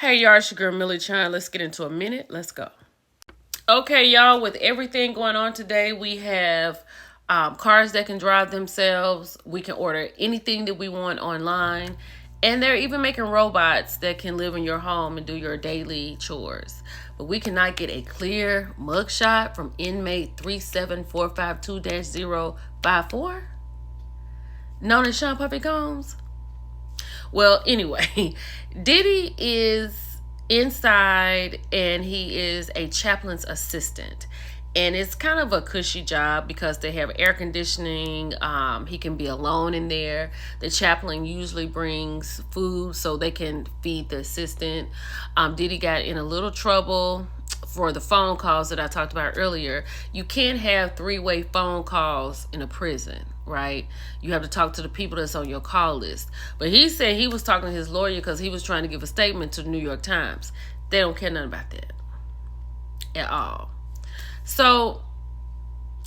Hey y'all, it's your girl Millie Chan. Let's get into a minute. Let's go. Okay, y'all, with everything going on today, we have cars that can drive themselves. We can order anything that we want online. And they're even making robots that can live in your home and do your daily chores. But we cannot get a clear mugshot from inmate 37452-054, known as Sean Puppy Combs. Well, anyway, Diddy is inside and he is a chaplain's assistant. And it's kind of a cushy job because they have air conditioning. He can be alone in there. The chaplain usually brings food so they can feed the assistant. Diddy got in a little trouble for the phone calls that I talked about earlier. You can't have three-way phone calls in a prison, right? You have to talk to the people that's on your call list. But he said he was talking to his lawyer because he was trying to give a statement to the New York Times. They don't care nothing about that at all. So,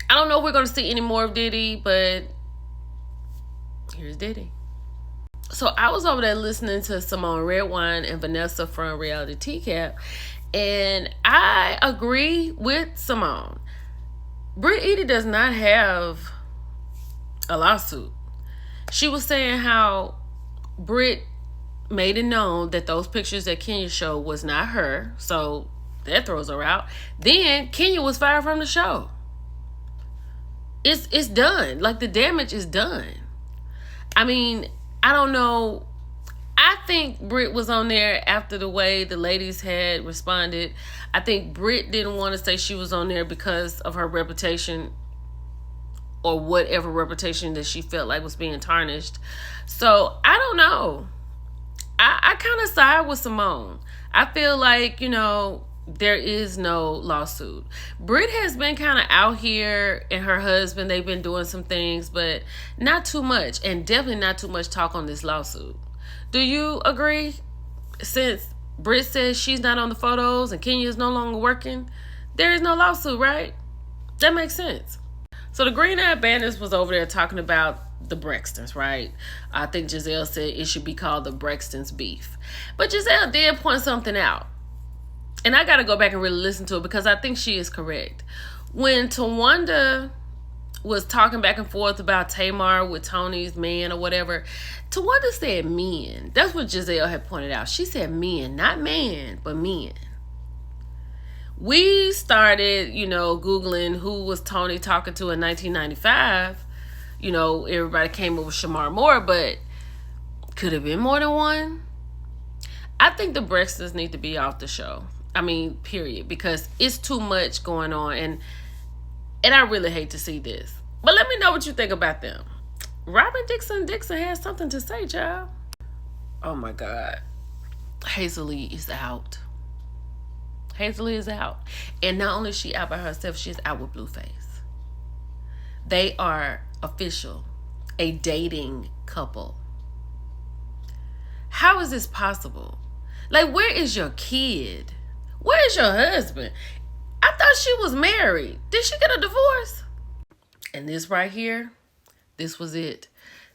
I don't know if we're going to see any more of Diddy, but here's Diddy. So, I was over there listening to Simone Redwine and Vanessa from Reality TCAP, and I agree with Simone. Britt Eady does not have a lawsuit. She was saying how Britt made it known that those pictures that Kenya showed was not her, so that throws her out. Then Kenya was fired from the show. It's done. Like, the damage is done. I mean, I don't know. I think Britt was on there after the way the ladies had responded. I think Britt didn't want to say she was on there because of her reputation or whatever reputation that she felt like was being tarnished. So, I don't know. I kind of side with Simone. I feel like, there is no lawsuit. Britt has been kind of out here, and her husband, they've been doing some things, but not too much, and definitely not too much talk on this lawsuit. Do you agree? Since Britt says she's not on the photos and Kenya is no longer working, there is no lawsuit, right? That makes sense. So the Green Eyed Bandits was over there talking about the Brextons, right? I think Giselle said it should be called the Brextons beef. But Giselle did point something out. And I got to go back and really listen to it because I think she is correct. When Tawanda was talking back and forth about Tamar with Tony's man or whatever, Tawanda said men. That's what Giselle had pointed out. She said men, not man, but men. We started, Googling who was Tony talking to in 1995. Everybody came up with Shamar Moore, but could have been more than one. I think the Brextons need to be off the show. I mean, period, because it's too much going on, and I really hate to see this. But let me know what you think about them. Robin Dixon has something to say, child. Oh my God. Hazel-E is out. Hazel-E is out. And not only is she out by herself, she's out with Blueface. They are official, a dating couple. How is this possible? Like, where is your kid? Where is your husband? I thought she was married. Did she get a divorce? And this right here, this was it.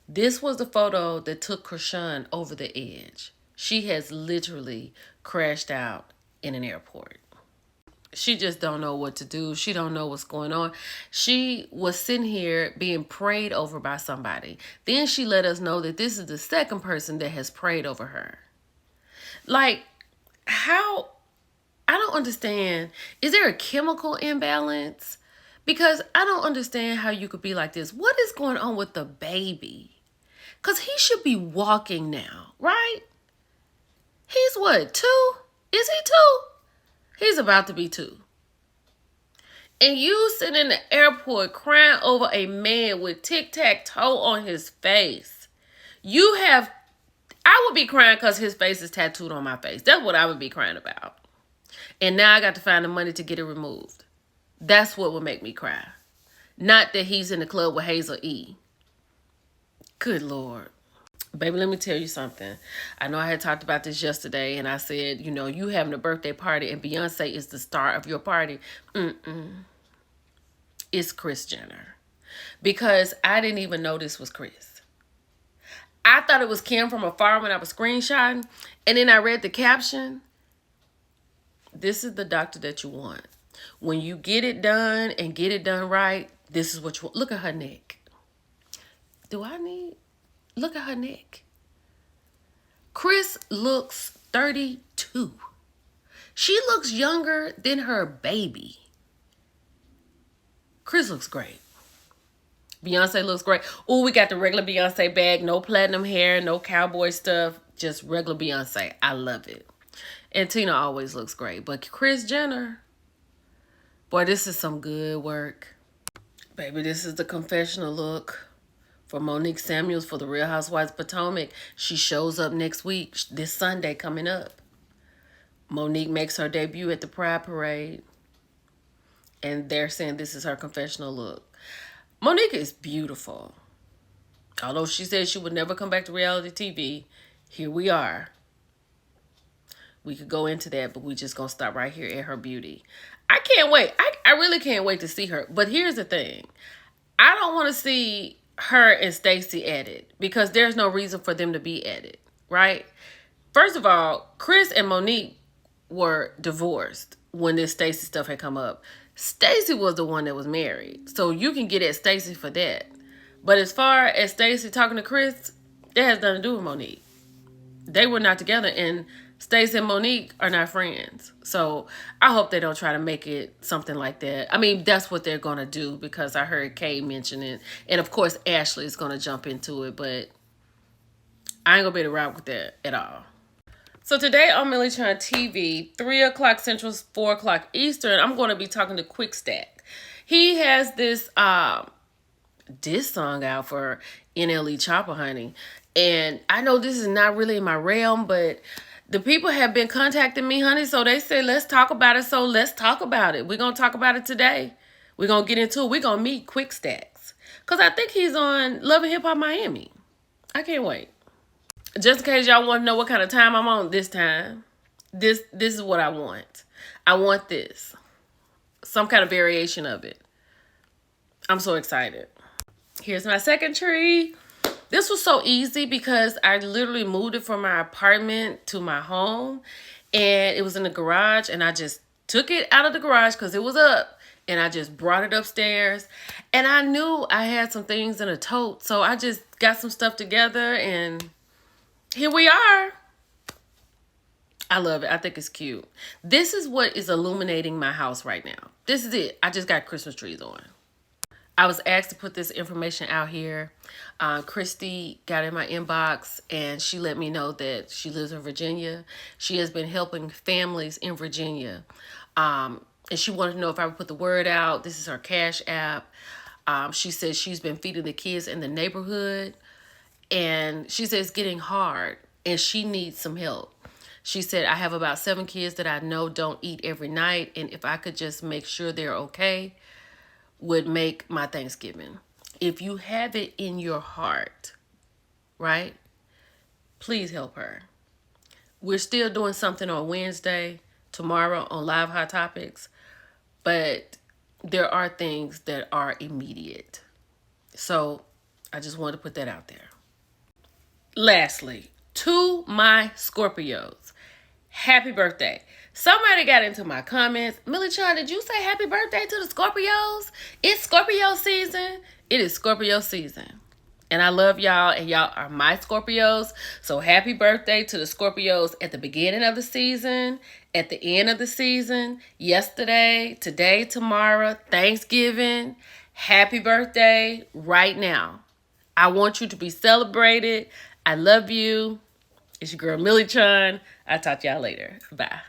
This was the photo that took Chrisean over the edge. She has literally crashed out in an airport. She just don't know what to do. She don't know what's going on. She was sitting here being prayed over by somebody. Then she let us know that this is the second person that has prayed over her. Like, how? I don't understand. Is there a chemical imbalance? Because I don't understand how you could be like this. What is going on with the baby? Because he should be walking now, right? He's what, 2? Is he 2? He's about to be 2. And you sitting in the airport crying over a man with tic-tac-toe on his face. I would be crying because his face is tattooed on my face. That's what I would be crying about. And now I got to find the money to get it removed. That's what would make me cry. Not that he's in the club with Hazel-E. Good Lord. Baby, let me tell you something. I know I had talked about this yesterday, and I said, you having a birthday party and Beyonce is the star of your party. It's Kris Jenner. Because I didn't even know this was Kris. I thought it was Kim from afar when I was screenshotting, and then I read the caption. This is the doctor that you want. When you get it done and get it done right, this is what you want. Look at her neck. Look at her neck. Chris looks 32. She looks younger than her baby. Chris looks great. Beyonce looks great. Oh, we got the regular Beyonce bag. No platinum hair, no cowboy stuff. Just regular Beyonce. I love it. And Tina always looks great. But Kris Jenner, boy, this is some good work. Baby, this is the confessional look for Monique Samuels for the Real Housewives of Potomac. She shows up next week, this Sunday coming up. Monique makes her debut at the Pride Parade. And they're saying this is her confessional look. Monique is beautiful. Although she said she would never come back to reality TV, here we are. We could go into that, but we just gonna stop right here at her beauty. I can't wait. I really can't wait to see her. But here's the thing. I don't want to see her and Stacey at it because there's no reason for them to be at it, right? First of all, Chris and Monique were divorced when this Stacey stuff had come up. Stacey was the one that was married, so you can get at Stacey for that. But as far as Stacey talking to Chris, that has nothing to do with Monique. They were not together, and Stacey and Monique are not friends. So I hope they don't try to make it something like that. I mean, that's what they're going to do because I heard Kay mention it. And of course, Ashley is going to jump into it, but I ain't going to be able to rock with that at all. So today on Millie Chan TV, 3 o'clock Central, 4 o'clock Eastern, I'm going to be talking to Quick Stack. He has this song out for NLE Chopper, honey. And I know this is not really in my realm, but the people have been contacting me, honey. So they said, let's talk about it. So let's talk about it. We're going to talk about it today. We're going to get into it. We're going to meet Quick Stacks. Because I think he's on Love and Hip Hop Miami. I can't wait. Just in case y'all want to know what kind of time I'm on this time, this is what I want. I want this. Some kind of variation of it. I'm so excited. Here's my second tree. This was so easy because I literally moved it from my apartment to my home. And it was in the garage. And I just took it out of the garage because it was up. And I just brought it upstairs. And I knew I had some things in a tote. So I just got some stuff together and here we are. I love it. I think it's cute. This is what is illuminating my house right now. This is it. I just got Christmas trees on. I was asked to put this information out here. Christy got in my inbox and she let me know that she lives in Virginia. She has been helping families in Virginia. And she wanted to know if I would put the word out. This is her Cash App. She says she's been feeding the kids in the neighborhood. And she said it's getting hard and she needs some help. She said, I have about 7 kids that I know don't eat every night. And if I could just make sure they're okay, would make my Thanksgiving. If you have it in your heart, right? Please help her. We're still doing something on Wednesday, tomorrow on Live Hot Topics. But there are things that are immediate. So I just wanted to put that out there. Lastly, to my Scorpios, happy birthday. Somebody got into my comments. Millie Chan, did you say happy birthday to the Scorpios? It's Scorpio season. It is Scorpio season. And I love y'all and y'all are my Scorpios. So happy birthday to the Scorpios at the beginning of the season, at the end of the season, yesterday, today, tomorrow, Thanksgiving. Happy birthday right now. I want you to be celebrated. I love you. It's your girl, Millie Chan. I'll talk to y'all later. Bye.